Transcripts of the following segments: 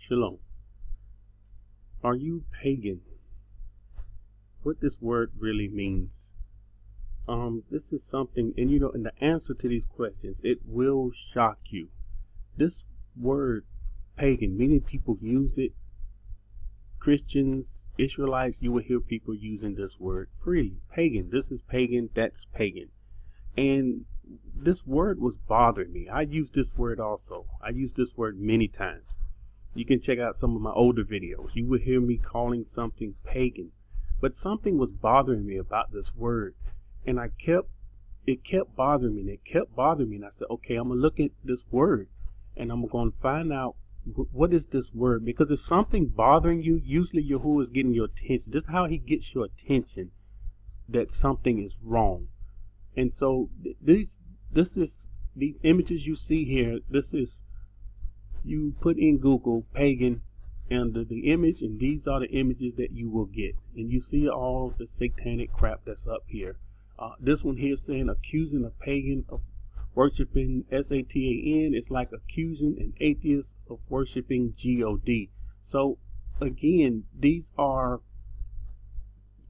Shalom. Are you pagan? What this word really means. This is something, and and the answer to these questions, it will shock you. This word pagan, many people use it. Christians, Israelites, you will hear people using this word freely. Pagan, this is pagan, that's pagan. And this word was bothering me. I use this word also. I use this word many times. You can check out some of my older videos. You will hear me calling something pagan. But something was bothering me about this word. And it kept bothering me. And it kept bothering me. And I said, okay, I'm going to look at this word. And I'm going to find out what is this word. Because if something bothering you, usually Yahuwah is getting your attention. This is how he gets your attention, that something is wrong. And so these images you see here, this is, you put in Google pagan under the image, and these are the images that you will get. And you see all the satanic crap that's up here. This one here saying accusing a pagan of worshiping Satan. It's like accusing an atheist of worshiping God. So again, these are,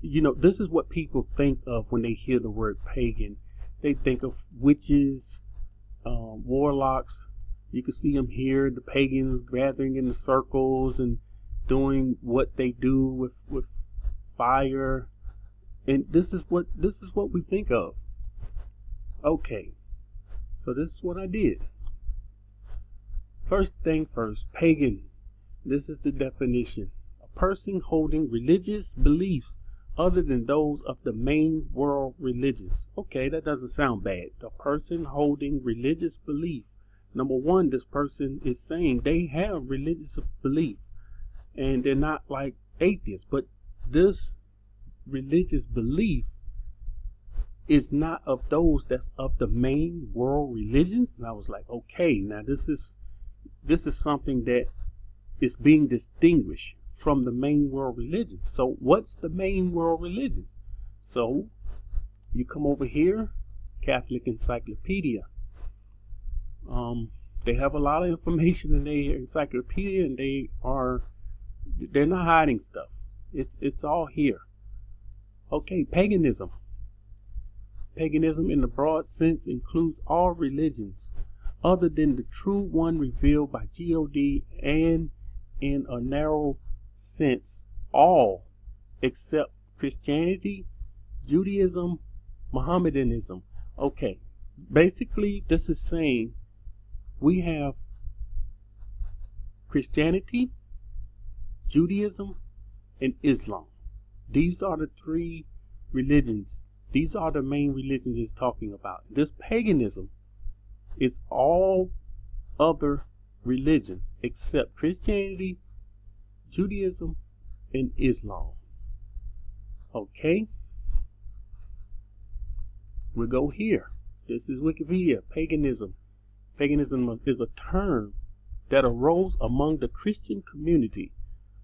this is what people think of when they hear the word pagan. They think of witches, warlocks. You can see them here, the pagans gathering in the circles and doing what they do with fire. And this is what we think of. Okay, so this is what I did. First thing first, pagan. This is the definition: a person holding religious beliefs other than those of the main world religions. Okay, that doesn't sound bad. A person holding religious belief. Number one, this person is saying they have religious belief and they're not like atheists, but this religious belief is not of those that's of the main world religions. And I was like, okay, now this is something that is being distinguished from the main world religion. So what's the main world religion? So you come over here, Catholic Encyclopedia. They have a lot of information in their encyclopedia, and they're not hiding stuff. It's all here. Okay, paganism. Paganism in the broad sense includes all religions other than the true one revealed by God, and in a narrow sense, all except Christianity, Judaism, Mohammedanism. Okay, basically this is saying we have Christianity, Judaism, and Islam. These are the three religions. These are the main religions it's talking about. This paganism is all other religions except Christianity, Judaism, and Islam. Okay, we'll go here. This is Wikipedia. Paganism. Paganism is a term that arose among the Christian community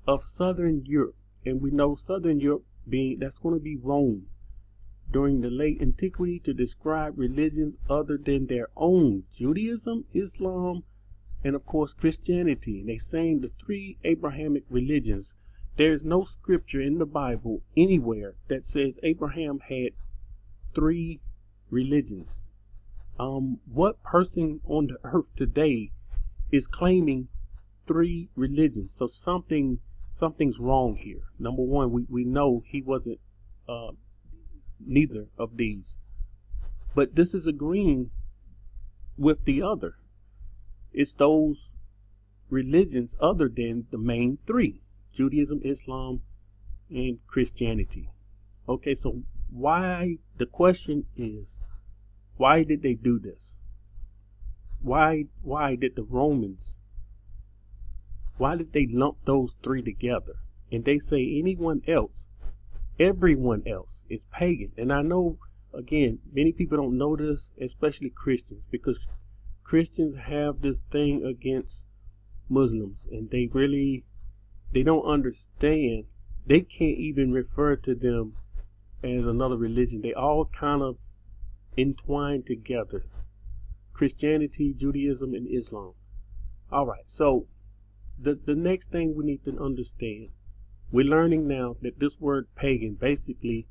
of Southern Europe, and we know Southern Europe that's going to be Rome, during the late antiquity to describe religions other than their own: Judaism, Islam, and of course Christianity. And they saying the three Abrahamic religions. There is no scripture in the Bible anywhere that says Abraham had three religions. What person on the earth today is claiming three religions? So something's wrong here. Number one, we know he wasn't neither of these, but this is agreeing with the other. It's those religions other than the main three: Judaism, Islam, and Christianity. Okay, so the question is, why did they do this? Why did the Romans, why did they lump those three together? And they say everyone else is pagan. And I know, again, many people don't know this, especially Christians, because Christians have this thing against Muslims, and they don't understand. They can't even refer to them as another religion. They all kind of entwined together: Christianity, Judaism, and Islam. All right, so the next thing we need to understand, we're learning now that this word pagan, basically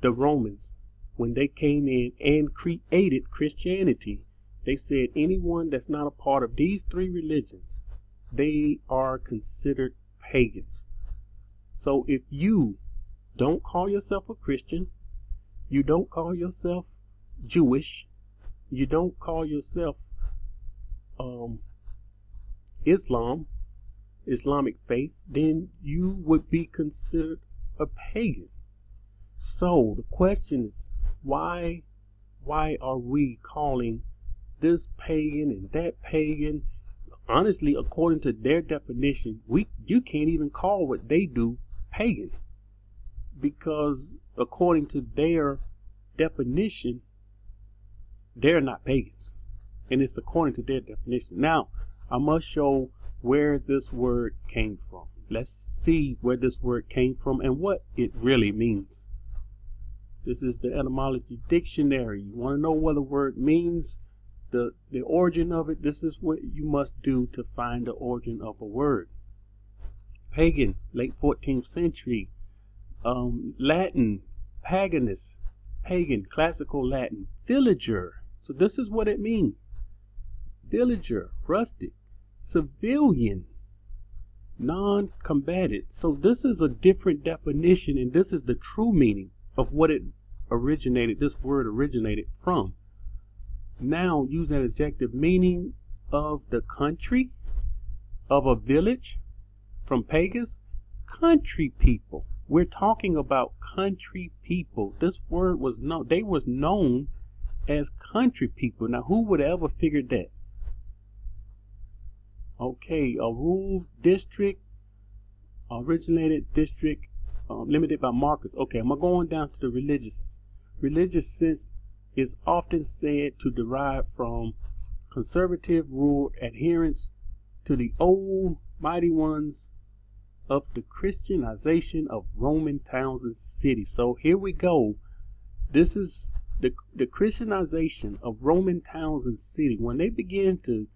the Romans, when they came in and created Christianity, they said anyone that's not a part of these three religions, they are considered pagans. So if you don't call yourself a Christian, you don't call yourself Jewish, you don't call yourself Islamic faith, then you would be considered a pagan. So the question is, why are we calling this pagan and that pagan? Honestly, according to their definition, you can't even call what they do pagan, because according to their definition, they're not pagans, and it's according to their definition. Now, I must show where this word came from. Let's see where this word came from and what it really means. This is the Etymology Dictionary. You want to know what a word means, the origin of it, this is what you must do to find the origin of a word. Pagan, late 14th century. Latin, paganus, pagan, classical Latin. Villager, so this is what it means. Villager, rustic, civilian, non-combatant. So this is a different definition, and this is the true meaning of what it originated, this word originated from. Now use an adjective meaning of the country, of a village, from pagans, country people. We're talking about country people. This word was known, they was known as country people. Now who would ever figured that? Okay, a rural district, originated district, limited by markers. Okay, I'm going down to the religious. Religious sense is often said to derive from conservative rule adherence to the old mighty ones of the Christianization of Roman towns and cities. So here we go. This is the Christianization of Roman towns and cities. When they began to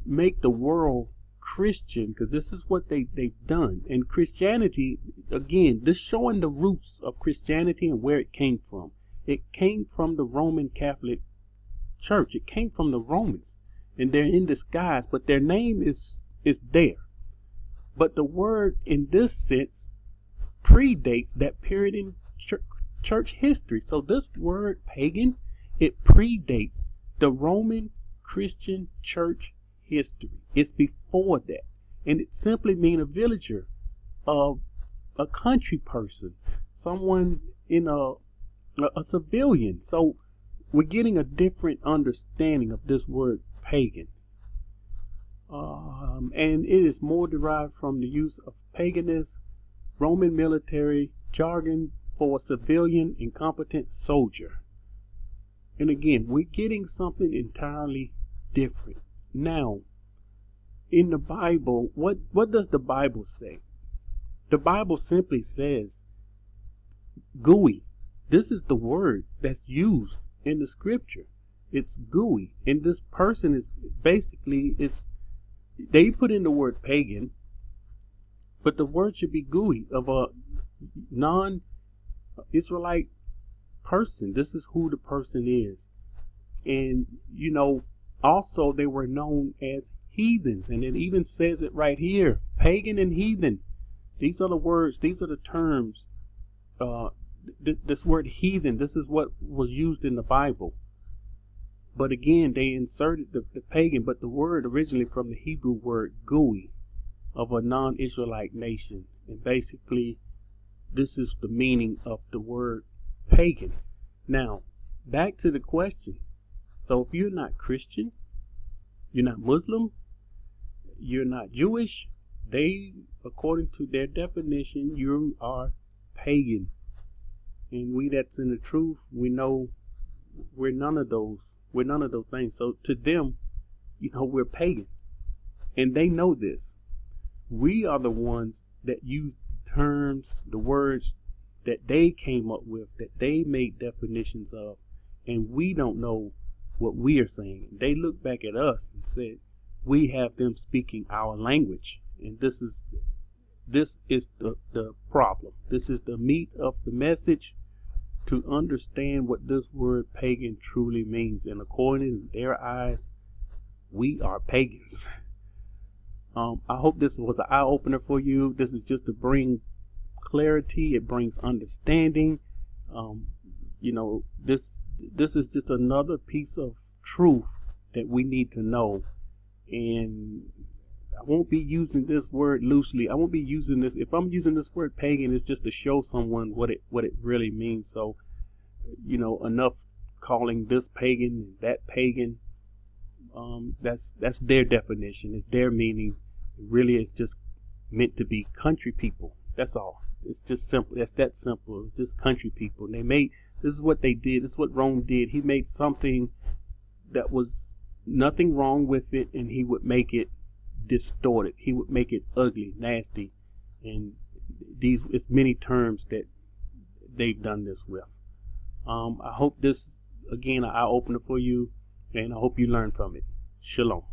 make the world Christian, because this is what they've done. And Christianity, again, this showing the roots of Christianity and where it came from. It came from the Roman Catholic Church. It came from the Romans, and they're in disguise, but their name is there. But the word in this sense predates that period in church history. So this word pagan, it predates the Roman Christian church history. It's before that, and it simply means a villager, a country person, someone in a civilian. So we're getting a different understanding of this word pagan, and it is more derived from the use of paganism, Roman military jargon for a civilian incompetent soldier. And again, we're getting something entirely different. Now, in the Bible, what does the Bible say? The Bible simply says gooey. This is the word that's used in the scripture. It's gooey. And this person is basically, they put in the word pagan, but the word should be gooey, of a non-Israelite person. This is who the person is. And, also they were known as heathens. And it even says it right here, pagan and heathen. These are the words, these are the terms. This word heathen, this is what was used in the Bible. But again, they inserted the pagan, but the word originally from the Hebrew word gooey, of a non-Israelite nation. And basically, this is the meaning of the word pagan. Now, back to the question. So if you're not Christian, you're not Muslim, you're not Jewish, according to their definition, you are pagan. And we that's in the truth, we know we're none of those. We're none of those things. So to them, we're pagan. And they know this. We are the ones that use the terms, the words that they came up with, that they made definitions of, and we don't know what we are saying. They look back at us and said, we have them speaking our language. And this is the problem. This is the meat of the message, to understand what this word pagan truly means. And according to their eyes, we are pagans. I hope this was an eye-opener for you. This is just to bring clarity. It brings understanding. This is just another piece of truth that we need to know. And I won't be using this word loosely. I won't be using this. If I'm using this word pagan, it's just to show someone what it really means. So, enough calling this pagan and that pagan. That's their definition. It's their meaning. It really is just meant to be country people. That's all. It's just simple. That's that simple. It's just country people. And this is what they did. This is what Rome did. He made something that was nothing wrong with it, and he would make it distorted. He would make it ugly, nasty, and it's many terms that they've done this with. I hope this, again, an eye-opener for you, and I hope you learn from it. Shalom.